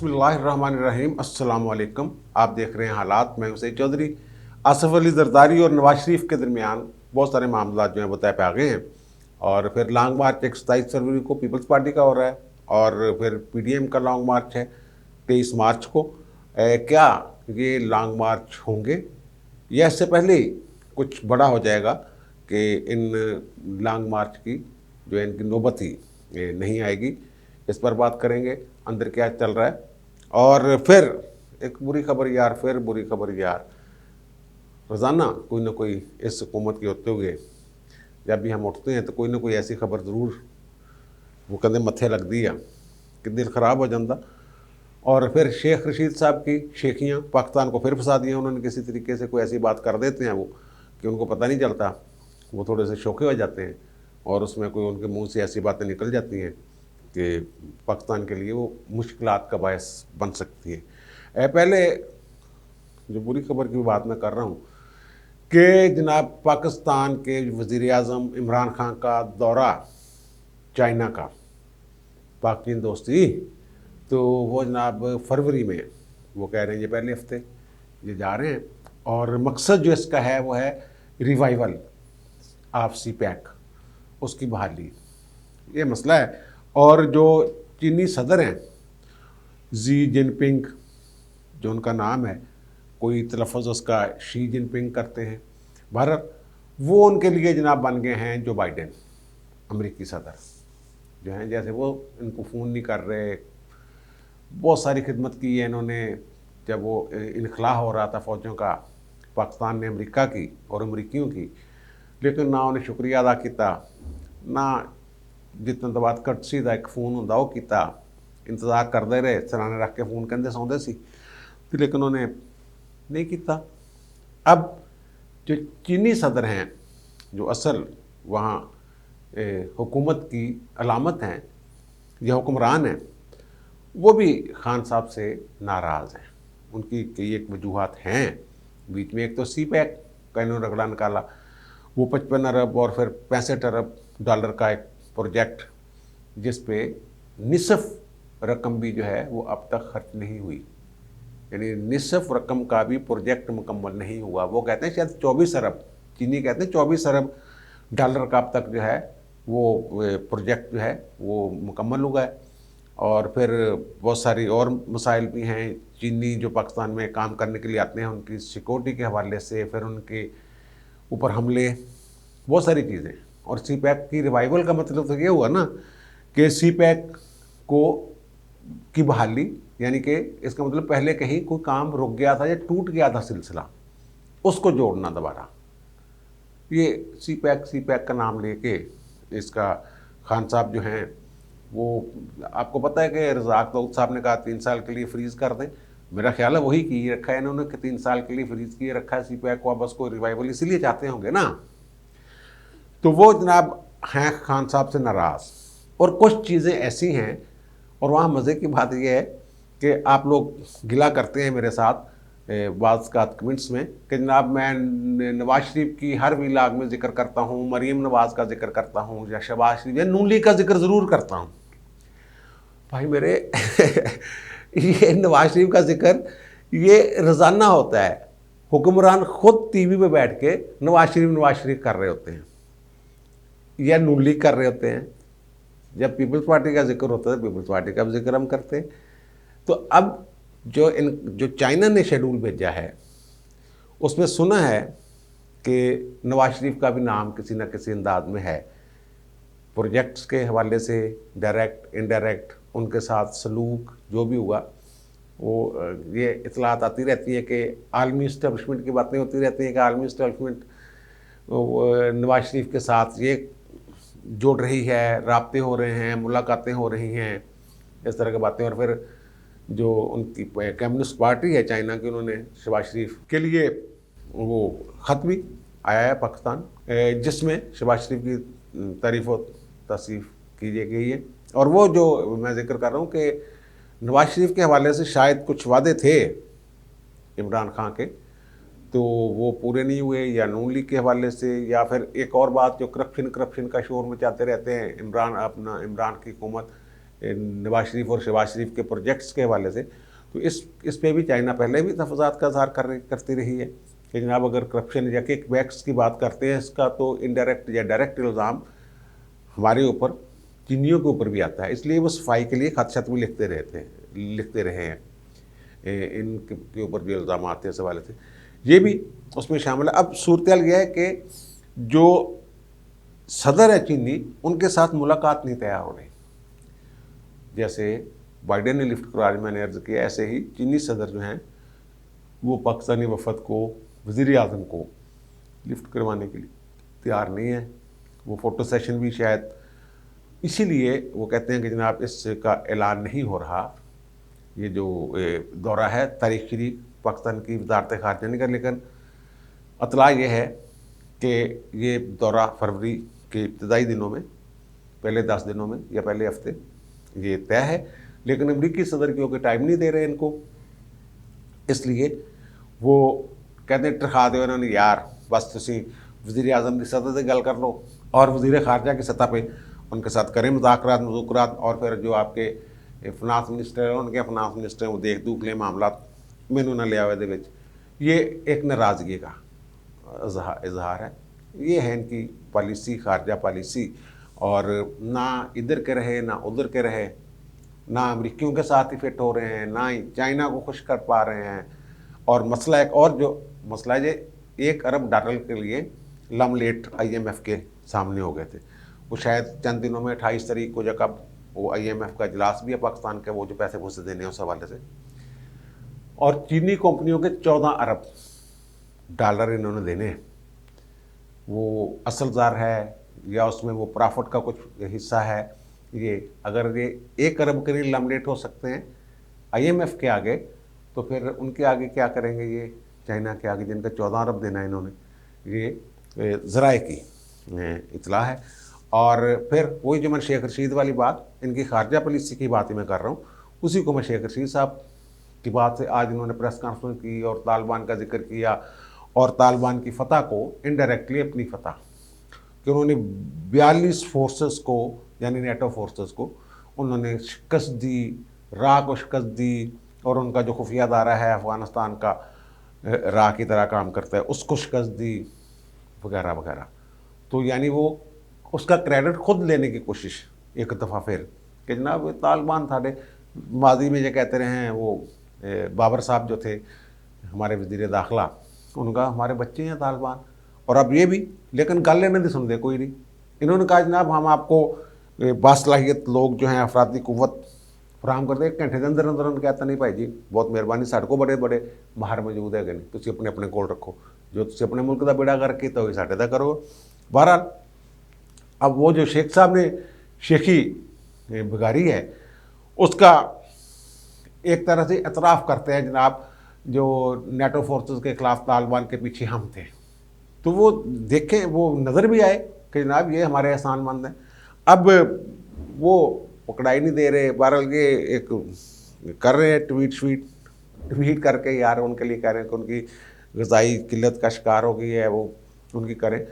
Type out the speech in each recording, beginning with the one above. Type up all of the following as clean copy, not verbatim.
बिस्मिल्लाहिर्रहमानिर्रहीम। अस्सलाम वालेकुम। आप देख रहे हैं हालात। मैं हुसैन चौधरी। आसिफ अली जरदारी और नवाज शरीफ के दरमियान बहुत सारे मामला जो हैं वो तय पे आ गए हैं। और फिर लॉन्ग मार्च 27 फरवरी को पीपल्स पार्टी का हो रहा है, और फिर PDM का लॉन्ग मार्च है 23 मार्च को। क्या ये लॉन्ग मार्च होंगे या इससे पहले ही कुछ बड़ा हो जाएगा कि इन लॉन्ग मार्च की जो है इनकी नौबत ही नहीं आएगी? इस पर बात करेंगे, अंदर क्या चल रहा है। और फिर एक बुरी खबर यार, फिर बुरी खबर यार। रोज़ाना कोई ना कोई इस हुकूमत के होते हुए जब भी हम उठते हैं तो कोई ना कोई ऐसी खबर ज़रूर वो कहते मत्थे लगती है कि दिल ख़राब हो जाता। और फिर शेख रशीद साहब की शेखियाँ पाकिस्तान को फिर फंसा दिया उन्होंने। किसी तरीके से कोई ऐसी बात कर देते हैं वो कि उनको पता नहीं चलता, वो थोड़े से शौके हो जाते हैं और उसमें कोई उनके मुंह से ऐसी बातें निकल जाती हैं कि पाकिस्तान के लिए वो मुश्किलात का बायस बन सकती है। पहले जो बुरी खबर की बात मैं कर रहा हूँ कि जनाब पाकिस्तान के वज़ीर आज़म इमरान खान का दौरा चाइना का, पाक चीन दोस्ती, तो वो जनाब फरवरी में वो कह रहे हैं ये पहले हफ्ते ये जा रहे हैं। और मकसद जो इसका है वो है रिवाइवल ऑफ CPEC, उसकी बहाली, ये मसला है। और जो चीनी सदर हैं जी जिनपिंग, जो उनका नाम है, कोई तलफ़ुज़ उसका शी जिनपिंग करते हैं, भारत, वो उनके लिए जनाब बन गए हैं जो बाइडेन, अमेरिकी सदर जो हैं। जैसे वो इनको फ़ोन नहीं कर रहे, बहुत सारी खिदमत की है इन्होंने। जब वो इनखला हो रहा था फ़ौजों का, पाकिस्तान ने अमेरिका की और अमरीकियों की, लेकिन ना उन्हें शुक्रिया अदा किया, ना जितना तो बात कर्टसी का एक फ़ोन होंगे वो किया, इंतज़ार करते रहे, सराने रख के फ़ोन कहते सौंदे सी, लेकिन उन्हें नहीं किया। अब जो चीनी सदर हैं, जो असल वहाँ हुकूमत की अलामत हैं या हुक्मरान हैं, वो भी खान साहब से नाराज़ हैं। उनकी कई एक वजूहात हैं। बीच में एक तो CPEC का इन्होंने रगड़ा निकाला, वो 55 अरब और फिर 65 अरब डॉलर का एक प्रोजेक्ट, जिस पे निसफ रकम भी जो है वो अब तक खर्च नहीं हुई, यानी निसफ रकम का भी प्रोजेक्ट मुकम्मल नहीं हुआ। वो कहते हैं शायद 24 अरब, चीनी कहते हैं 24 अरब डॉलर का अब तक जो है वो प्रोजेक्ट जो है वो मुकम्मल हुआ है। और फिर बहुत सारी और मसाइल भी हैं। चीनी जो पाकिस्तान में काम करने के लिए आते हैं, उनकी सिक्योरिटी के हवाले से, फिर उनके ऊपर हमले, बहुत सारी चीज़ें। और CPEC की रिवाइवल का मतलब तो ये हुआ ना कि CPEC को की बहाली, यानी कि इसका मतलब पहले कहीं कोई काम रुक गया था या टूट गया था सिलसिला, उसको जोड़ना दोबारा। ये CPEC का नाम लेके इसका खान साहब जो हैं वो, आपको पता है कि रज़ाक दाऊद साहब ने कहा 3 साल के लिए फ्रीज़ कर दें। मेरा ख्याल है वही की रखा है इन्होंने कि 3 साल के लिए फ्रीज़ किए रखा है CPEC को। अब उसको रिवाइवल इसीलिए चाहते होंगे ना। तो वो जनाब हैं खान साहब से नाराज़। और कुछ चीज़ें ऐसी हैं, और वहाँ मज़े की बात यह है कि आप लोग गिला करते हैं मेरे साथ बाज़ का कमेंट्स में कि जनाब मैं नवाज शरीफ की हर व्लॉग में ज़िक्र करता हूँ, मरीम नवाज़ का ज़िक्र करता हूँ, या शहबाज शरीफ या नून लीग का ज़िक्र ज़रूर करता हूँ। भाई मेरे ये नवाज शरीफ का जिक्र ये रोज़ाना होता है। हुक्मरान खुद TV पे बैठ के नवाज शरीफ कर रहे होते हैं, या नून लीग कर रहे होते हैं। जब पीपल्स पार्टी का जिक्र होता है, पीपल्स पार्टी का भी जिक्र हम करते हैं। तो अब जो चाइना ने शेड्यूल भेजा है, उसमें सुना है कि नवाज शरीफ का भी नाम किसी न किसी अंदाज में है। प्रोजेक्ट्स के हवाले से डायरेक्ट इनडायरेक्ट उनके साथ सलूक जो भी हुआ, वो ये इतलात आती रहती है कि आलमी इस्टेब्लिशमेंट की बातें होती रहती हैं कि आलमी इस्टेब्लिशमेंट नवाज शरीफ के साथ ये जोड़ रही है, राब्ते हो रहे हैं, मुलाकातें हो रही हैं, इस तरह की बातें। और फिर जो उनकी कम्युनिस्ट पार्टी है चाइना की, उन्होंने शहबाज शरीफ के लिए वो ख़त भी आया है पाकिस्तान, जिसमें शहबाज शरीफ की तारीफ़ व तसीफ़ की गई है। और वो जो मैं जिक्र कर रहा हूँ कि नवाज शरीफ के हवाले से शायद कुछ वादे थे इमरान खान के, तो वो पूरे नहीं हुए, या नून लीग के हवाले से, या फिर एक और बात जो करप्शन का शोर मचाते रहते हैं इमरान की हुकूमत, नवाज शरीफ और शहबाज शरीफ के प्रोजेक्ट्स के हवाले से, तो इस पे भी चाइना पहले भी तफजात का इजहार करती रही है कि जनाब अगर करप्शन या किक बैक्स की बात करते हैं इसका तो इनडायरेक्ट या डायरेक्ट इल्ज़ाम हमारे ऊपर, चीनियों के ऊपर भी आता है। इसलिए वो सफाई के लिए खदशत भी लिखते रहे हैं इनके ऊपर जो इल्ज़ाम आते हैं इस हवाले से, ये भी उसमें शामिल है। अब सूरत यह है कि जो सदर है चीनी, उनके साथ मुलाकात नहीं तैयार हो रही। जैसे बाइडेन ने लिफ्ट करवा, मैंने अर्ज़ किया, ऐसे ही चीनी सदर जो हैं वो पाकिस्तानी वफद को, वज़ीर आज़म को लिफ्ट करवाने के लिए तैयार नहीं है। वो फ़ोटो सेशन भी शायद इसीलिए वो कहते हैं कि जनाब इसका ऐलान नहीं हो रहा, ये जो दौरा है तारीख शरीफ पाकिस्तान की वज़ारत ख़ारिजा ने कर, लेकिन अतला ये है कि ये दौरा फरवरी के इब्तदाई दिनों में, पहले 10 दिनों में या पहले हफ्ते ये तय है, लेकिन अमरीकी सदर क्योंकि टाइम नहीं दे रहे इनको, इसलिए वो कहते हैं टरखा दो इन्होंने, यार बस तुसी वज़ीर आज़म की सतह से गल कर लो और वज़ीर ख़ारिजा की सतह पे उनके साथ करें मुज़ाकरात, और फिर जो आपके फाइनेंस मिनिस्टर है उनके फाइनेंस मिनिस्टर वो देख दूख लें मामला, मैनू ना लिया दे विच। ये एक नाराज़गी का इजहार है। ये है इनकी पॉलिसी, खारजा पॉलिसी, और ना इधर के रहे ना उधर के रहे, ना अमरीकियों के साथ ही फिट हो रहे हैं, ना ही चाइना को खुश कर पा रहे हैं। और मसला एक और जो मसला है, ये $1 अरब के लिए लमलेट IMF के सामने हो गए थे। वो शायद चंद दिनों में 28 तारीख को जब वो IMF का इजलास भी है पाकिस्तान के, वो जो पैसे मुझसे देने उस हवाले से, और चीनी कंपनियों के $14 अरब इन्होंने देने हैं। वो असल ज़ार है या उसमें वो प्रॉफिट का कुछ हिस्सा है, ये अगर ये $1 अरब के लिए लमलेट हो सकते हैं IMF के आगे, तो फिर उनके आगे क्या करेंगे ये चाइना के आगे, जिनका 14 अरब देना है इन्होंने। ये ज़राए की इतला है। और फिर वही जो मैं शेख रशीद वाली बात, इनकी खारजा पॉलिसी की बात ही मैं कर रहा हूँ, उसी को मैं शेख रशीद साहब की बात से आज इन्होंने प्रेस कॉन्फ्रेंस की और तालिबान का जिक्र किया, और तालिबान की फ़तह को इनडायरेक्टली अपनी फ़तह कि उन्होंने 42 फोर्सेस को, यानी नेटो फोर्सेस को उन्होंने शिकस्त दी, राह को शिकस्त दी, और उनका जो खुफिया दायरा है अफ़गानिस्तान का राह की तरह काम करता है उसको शिकस्त दी, वगैरह वगैरह। तो यानी वो उसका क्रेडिट खुद लेने की कोशिश एक दफ़ा फिर कि जनाब तालिबान थाड़े माजी में जो कहते रहे हैं, वो बाबर साहब जो थे हमारे वज़ीर दाखिला, उनका हमारे बच्चे हैं तालिबान, और अब ये भी, लेकिन गल लेने नहीं सुनते कोई नहीं। इन्होंने कहा जनाब हम आपको बासलाहियत लोग जो हैं अफरादी कुव्वत फराम करते, 1 घंटे के अंदर अंदर उन्होंने कहता नहीं भाई जी बहुत मेहरबानी, साढ़े को बड़े बड़े माहर मौजूद है कि नहीं, तुम अपने अपने कोल रखो, जो तुम अपने मुल्क का बेड़ा करके तो साढ़े का करो। बहरहाल अब वो जो शेख साहब ने शेखी बिगाड़ी है, उसका एक तरह से एतराफ़ करते हैं जनाब जो नेटो फोर्सेस के ख़िलाफ़ तालिबान के पीछे हम थे, तो वो देखें, वो नज़र भी आए कि जनाब ये हमारे एहसानमंद हैं। अब वो पकड़ाई नहीं दे रहे, बहरहाल ये एक कर रहे हैं ट्वीट करके, यार उनके लिए कह रहे हैं कि उनकी ग़िज़ाई किल्लत का शिकार हो गई है, वो उनकी करें।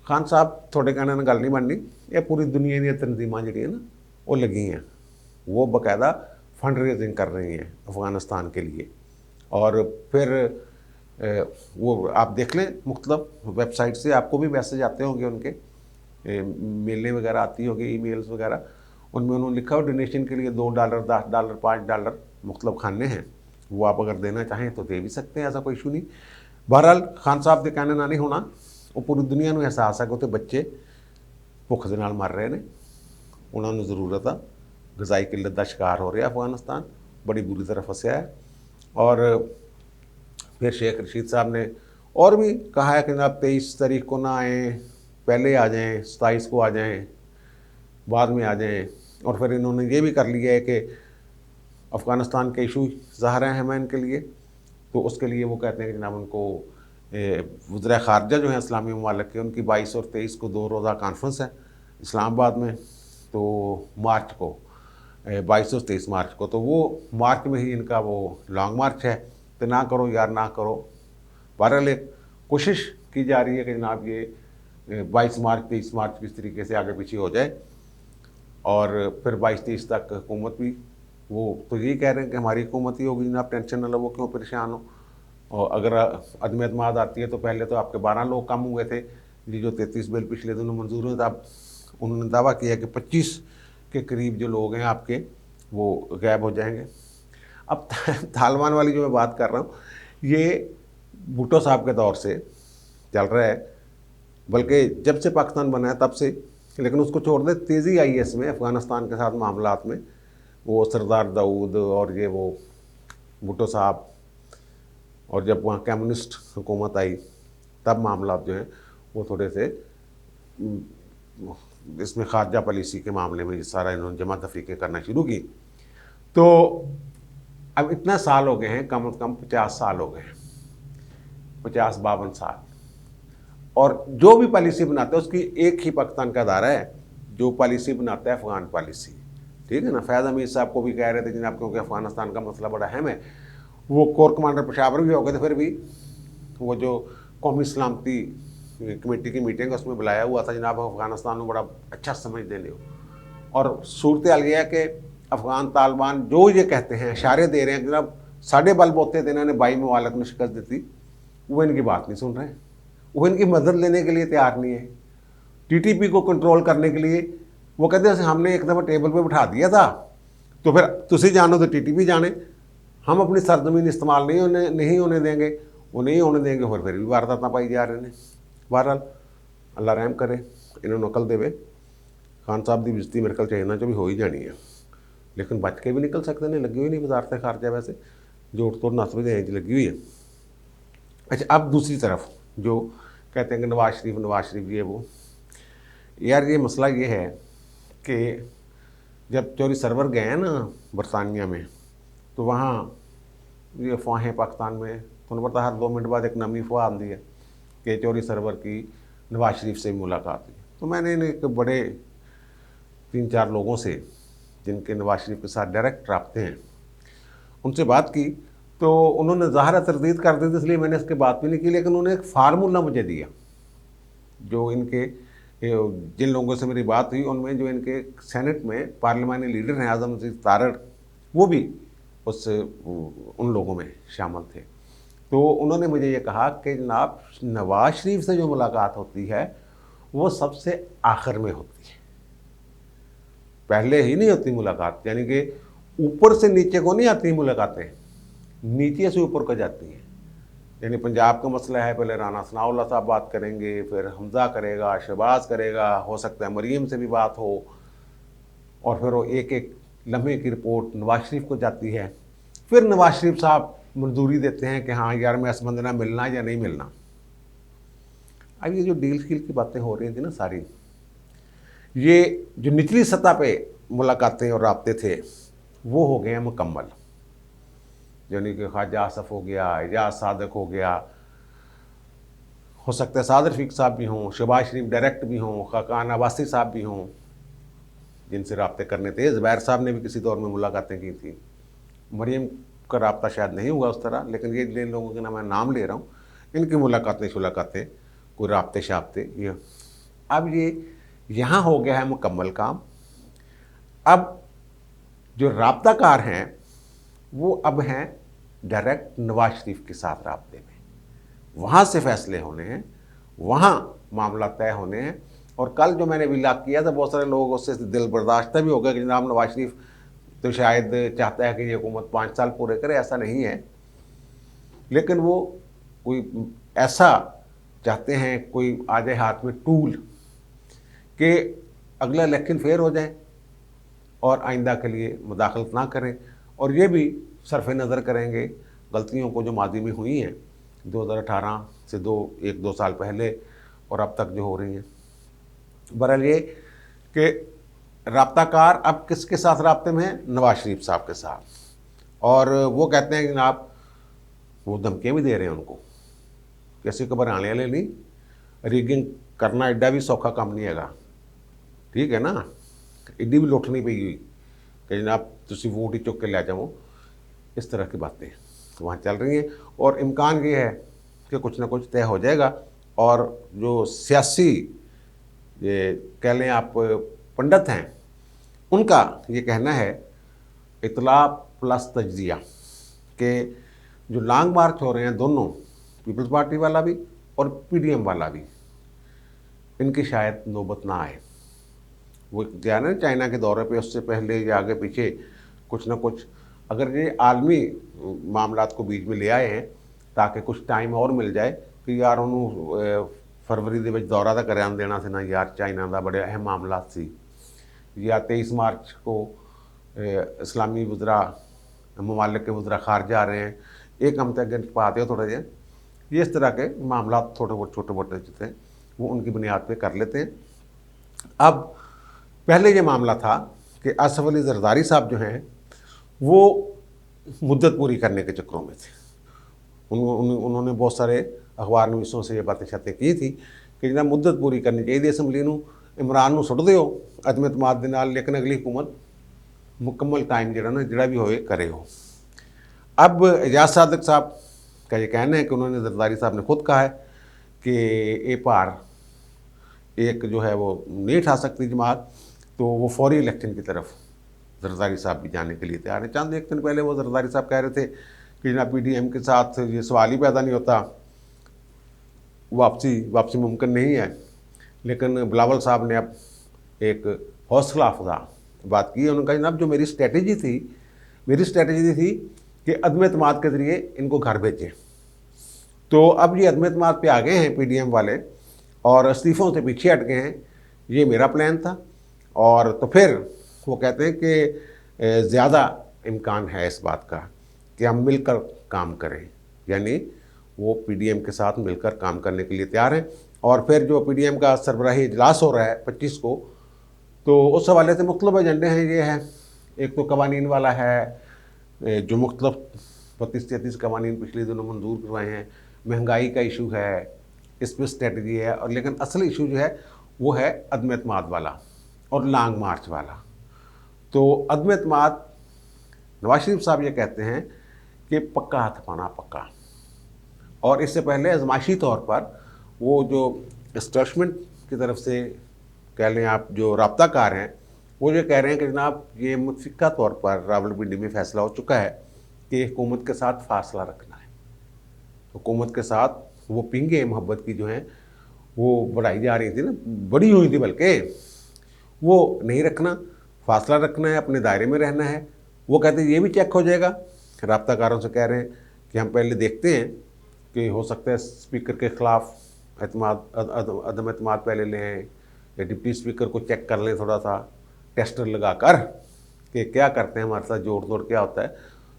खान साहब थोड़े कहने ने गल नहीं बननी, ये पूरी दुनिया दी तंजीमां जी ना वो लगी हैं, वो बाकायदा फंड रेजिंग कर रही हैं अफ़गानिस्तान के लिए। और फिर वो आप देख लें, मुख्तलिफ वेबसाइट से आपको भी मैसेज आते होंगे उनके, मेलें वगैरह आती होगी, ईमेल्स वगैरह, उनमें उन्होंने लिखा हो डोनेशन के लिए $2, $10, $5 मुख्तलिफ खाने हैं, वो आप अगर देना चाहें तो दे भी सकते हैं, ऐसा कोई इशू नहीं। बहरहाल खान साहब के कहने ना नहीं होना, वो पूरी दुनिया को एहसास है कि उत्थे बच्चे भुख दे नाल मर रहे हैं, उन्होंने ज़रूरत है, ग़िज़ाई किल्लत का शिकार हो रहा है अफगानिस्तान, बड़ी बुरी तरह फंसा है। और फिर शेख रशीद साहब ने और भी कहा है कि जनाब 23 तारीख को ना आएँ, पहले आ जाएँ, 27 को आ जाएँ, बाद में आ जाएँ। और फिर इन्होंने ये भी कर लिया है कि अफ़गानिस्तान के इशू ज़ाहिर हैं हमें इनके लिए, तो उसके लिए वो कहते हैं कि जनाब उनको वज़ीर ख़ारिजा जो हैं इस्लामी ममालिक के, उनकी 22 और 23 को 2 रोज़ा कॉन्फ्रेंस है इस्लामाबाद में, तो मार्च को 22 और 23 मार्च को, तो वो मार्च में ही इनका वो लॉन्ग मार्च है, तो ना करो यार ना करो। बहरहाल कोशिश की जा रही है कि जनाब ये 22 मार्च 23 मार्च किस तरीके से आगे पीछे हो जाए। और फिर 22-23 तक हुकूमत भी, वो तो यही कह रहे हैं कि हमारी हुकूमत ही होगी जनाब, टेंशन न लो, वो क्यों परेशान हो। और अगर अदम एतमाद आती है तो पहले तो आपके 12 लोग कम हुए थे, ये जो 33 बिल पिछले दिनों मंजूर हुए, तब उन्होंने दावा किया कि 25 के करीब जो लोग हैं आपके वो गायब हो जाएंगे। अब तालिबान वाली जो मैं बात कर रहा हूँ, ये भुट्टो साहब के दौर से चल रहा है, बल्कि जब से पाकिस्तान बना है तब से। लेकिन उसको छोड़ दे, तेज़ी आई है इसमें अफ़गानिस्तान के साथ मामलात में, वो सरदार दाऊद और ये वो भुट्टो साहब, और जब वहाँ कम्युनिस्ट हुकूमत आई तब मामला जो हैं वो थोड़े से इसमें खारजा पॉलिसी के मामले में सारा इन्होंने जमा तफरीक़ें करना शुरू की। तो अब इतना साल हो गए हैं, कम से कम 50 साल हो गए हैं, 50-52 साल, और जो भी पॉलिसी बनाते हैं उसकी एक ही पाकिस्तान का दायरा है, जो पॉलिसी बनाता है अफ़गान पॉलिसी, ठीक है ना। फैज़ अमीर साहब को भी कह रहे थे जनाब, क्योंकि अफ़गानिस्तान का मसला बड़ा अहम है, वो कोर कमांडर पेशावर भी हो गए थे, फिर भी वो जो कौमी सलामती कमेटी की मीटिंग उसमें बुलाया हुआ था जनाब, अफ़गानिस्तान में बड़ा अच्छा समझ देने हो। और सूरत हाल ये है कि अफ़गान तालिबान जो ये कहते हैं, इशारे दे रहे हैं जनाब, साढ़े बल बोते थे इन्होंने 22 ममालिक ने शिकस्त दी थी, वो इनकी बात नहीं सुन रहे हैं, वो इनकी मदद लेने के लिए तैयार नहीं है। टीटीपी को कंट्रोल करने के लिए वो कहते हैं हमने एक दफ़ा टेबल पे बिठा दिया था, तो फिर तुसी जानो तो टीटीपी जाने, हम अपनी सरजमीन इस्तेमाल नहीं होने देंगे, वो नहीं होने देंगे, फिर भी वारदात पाई जा रहे हैं। बहरहाल अल्लाह रहम करे, इन्होंने अकल देवे, खान साहब की बेइज्जती मेरे ख्याल चाइना जो भी हो ही जानी है, लेकिन बच के भी निकल सकते हैं, लगी हुई नहीं वजारत खारजा, वैसे जोड़ तोड़ नस्ब इंच लगी हुई है। अच्छा, अब दूसरी तरफ जो कहते हैं कि नवाज शरीफ ये वो, यार ये मसला ये है कि जब चोरी सरवर गए हैं ना बरतानिया में, तो वहाँ ये अफवाहें पाकिस्तान में तो पता हर 2 मिनट बाद एक नमी अफवाह आती है कि चोरी सरवर की नवाज शरीफ से मुलाकात हुई। तो मैंने एक बड़े 3-4 लोगों से जिनके नवाज शरीफ के साथ डायरेक्ट रब्ते हैं उनसे बात की, तो उन्होंने ज़ाहिर तरदीद कर दी थी, इसलिए मैंने इसके बात भी नहीं की, लेकिन उन्होंने एक फार्मूला मुझे दिया, जो इनके जिन लोगों से मेरी बात हुई उनमें जो इनके सेनेट में पार्लिमानी लीडर हैं आज़म तारड़, वो भी उन लोगों में शामिल थे। तो उन्होंने मुझे ये कहा कि जनाब नवाज शरीफ से जो मुलाकात होती है वो सबसे आखिर में होती है, पहले ही नहीं होती मुलाकात, यानी कि ऊपर से नीचे को नहीं आती मुलाकातें, नीचे से ऊपर को जाती हैं। यानी पंजाब का मसला है, पहले राना सनाउल्लाह साहब बात करेंगे, फिर हमज़ा करेगा, शहबाज करेगा, हो सकता है मरीम से भी बात हो, और फिर वो एक एक लम्हे की रिपोर्ट नवाज शरीफ को जाती है, फिर नवाज शरीफ साहब मंजूरी देते हैं कि हाँ यार मैं इस बंदे ना मिलना या नहीं मिलना। अब ये जो डील शील की बातें हो रही थी ना सारी, ये जो निचली सतह पे मुलाकातें और राब्ते थे वो हो गए हैं मुकम्मल, यानी कि ख्वाजा आसफ हो गया, एजाज सादक हो गया, हो सकता है साद रफ़ीक साहब भी हों, शहबाज शरीफ डायरेक्ट भी हों, खाकान अब्बासी साहब भी हों जिनसे रब्ते करने थे, ज़ुबैर साहब ने भी किसी दौर में मुलाकातें की थी, मरीम का रब्ता शायद नहीं हुआ उस तरह, लेकिन ये जिन लोगों के मैं नाम ले रहा हूँ इनकी मुलाकातें कोई रब्ते शाब्ते ये। अब ये यहाँ हो गया है मुकम्मल काम। अब जो रब्ताकार हैं वो अब हैं डायरेक्ट नवाज शरीफ के साथ रब्ते में, वहाँ से फैसले होने हैं, वहाँ मामला तय होने हैं। और कल जो मैंने विलाक किया था बहुत सारे लोग उससे दिल बर्दाश्त भी हो गया कि जनाब नवाज शरीफ तो शायद चाहता है कि ये हुकूमत 5 साल पूरे करे, ऐसा नहीं है, लेकिन वो कोई ऐसा चाहते हैं कोई आ जाए हाथ में टूल कि अगला इलेक्शन फेयर हो जाए और आइंदा के लिए मुदाखलत ना करें, और ये भी सरफ नज़र करेंगे गलतियों को जो माजी में हुई हैं 2018 से 1-2 साल पहले और अब तक जो हो रही हैं। बहरहाल ये कि रब्ताकार अब किसके साथ रब्ते में है, नवाज शरीफ साहब के साथ, और वो कहते हैं कि जनाब वो धमकियाँ भी दे रहे हैं उनको, कैसे घबराने वाले नहीं, रिगिंग करना एड्डा भी सौखा काम नहीं हैगा, ठीक है ना, एड्डी भी लुट नहीं पई हुई कि जनाब तुसी वोट ही चुक के ले जाओ, इस तरह की बातें वहाँ चल रही हैं। और इम्कान ये है कि कुछ ना कुछ तय हो जाएगा, और जो सियासी ये कह लें आप पंडित हैं उनका ये कहना है, इतला प्लस तज्जिया, कि जो लॉन्ग मार्च हो रहे हैं दोनों, पीपल्स पार्टी वाला भी और पीडीएम वाला भी, इनकी शायद नौबत ना आए। वो गया ना चाइना के दौरे पे, उससे पहले या आगे पीछे कुछ ना कुछ, अगर ये आलमी मामलात को बीच में ले आए हैं ताकि कुछ टाइम और मिल जाए कि यार उन्होंने फरवरी के दौरा तो कर देना से ना यार, चाइना का बड़े अहम मामला सी, या 23 मार्च को इस्लामी वज़रा ममालिक के वज़रा ख़ारजा आ रहे हैं, एक हम तक पाते हो थोड़ा जे, ये इस तरह के मामला थोड़े बहुत छोटे मोटे जो थे वो उनकी बुनियाद पे कर लेते हैं। अब पहले ये मामला था कि आसफ अली जरदारी साहब जो हैं वो मुद्दत पूरी करने के चक्करों में थे। उन्होंने बहुत सारे अखबार नवीसों से ये बातें शातें की थी कि जनाब मुद्दत पूरी करनी चाहिए असैम्बली नूं, इमरान नूं सुट दिओ अदम इतमाद दे नाल, लेकिन अगली हुकूमत मुकम्मल टाइम जिहड़ा भी होए करे हो। अब एजाज सादिक साहब का ये कहना है कि उन्होंने जरदारी साहब ने खुद कहा है कि ये भार एक जो है वो नहीं उठा सकती जमात, तो वो फौरी इलेक्शन की तरफ जरदारी साहब भी जाने के लिए तैयार है। चंद एक दिन पहले वो जरदारी साहब कह रहे थे कि जनाब पीडीएम के साथ ये सवाल ही पैदा नहीं होता, वापसी मुमकिन नहीं है। लेकिन बिलावल साहब ने अब एक हौसला अफजा बात की है। उन्होंने कहा जनाब जो मेरी स्ट्रेटजी थी कि अदम एतमाद के ज़रिए इनको घर भेजें, तो अब ये अदम एतमाद पे आ गए हैं पीडीएम वाले और इस्तीफ़ों से पीछे हट गए हैं, ये मेरा प्लान था। और तो फिर वो कहते हैं कि ज़्यादा इम्कान है इस बात का कि हम मिलकर काम करें, यानी वो पीडीएम के साथ मिलकर काम करने के लिए तैयार हैं। और फिर जो पीडीएम का सरबराही इजलास हो रहा है 25 को, तो उस हवाले से मुख्तलिफ एजेंडे हैं। ये है, एक तो कवानीन वाला है, जो मुख्तलिफ 32-33 कवानीन पिछले दिनों मंजूर करवाए हैं, महंगाई का इशू है, इस पर स्ट्रेटजी है, और लेकिन असल इशू जो है वो है अदम एतमाद वाला और लॉन्ग मार्च वाला। तो अदम एतमाद, नवाज शरीफ साहब ये कहते हैं कि पक्का हाथ पाना पक्का, और इससे पहले आजमाइशी तौर पर वो जो एस्टैब्लिशमेंट की तरफ से कह लें आप, जो राब्ताकार हैं, वो ये कह रहे हैं कि जनाब ये मुतफ़िका तौर पर रावलपिंडी में फ़ैसला हो चुका है कि हुकूमत के साथ फासला रखना है। हुकूमत के साथ वो पिंगे मोहब्बत की जो हैं वो बढ़ाई जा रही थी ना, बड़ी हुई थी, बल्कि वो नहीं रखना, फासला रखना है, अपने दायरे में रहना है। वो कहते हैं ये भी चेक हो जाएगा। राब्ताकारों से कह रहे हैं कि हम पहले देखते हैं कि हो सकता है स्पीकर के ख़िलाफ़ अदम एतमाद पहले लें, या डिप्टी स्पीकर को चेक कर लें थोड़ा सा टेस्टर लगा कर कि क्या करते हैं, हमारे साथ जोड़ तोड़ क्या होता है,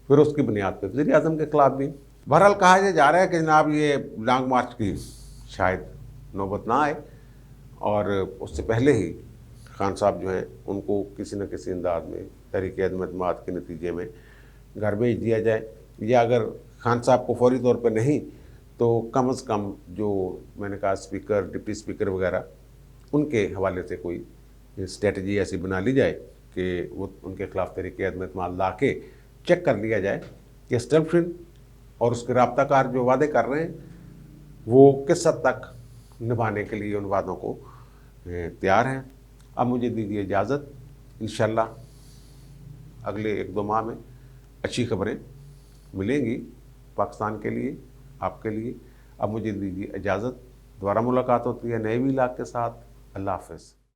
फिर उसकी बुनियाद पर वज़ीर आज़म के ख़िलाफ़ भी। बहरहाल कहा जा रहा है कि जनाब ये लॉन्ग मार्च की शायद नौबत ना आए, और उससे पहले ही खान साहब जो हैं उनको किसी न किसी अंदाज में तहरीक अदम एतमाद के नतीजे में घर भेज दिया जाए, या अगर खान साहब को फौरी तौर पर नहीं तो कम से कम जो मैंने कहा स्पीकर, डिप्टी स्पीकर वगैरह, उनके हवाले से कोई स्ट्रेटजी ऐसी बना ली जाए कि वो उनके ख़िलाफ़ तहरीक अदम एतमाद ला के चेक कर लिया जाए कि एस्टैब्लिशमेंट और उसके राब्ताकार जो वादे कर रहे हैं वो किस हद तक निभाने के लिए उन वादों को तैयार हैं। अब मुझे दीजिए इजाज़त, इंशाल्लाह अगले 1-2 माह में अच्छी खबरें मिलेंगी पाकिस्तान के लिए, आपके लिए। अब मुझे दीजिए इजाज़त, दोबारा मुलाकात होती है नए व्लॉग के साथ। अल्लाह हाफ़िज़।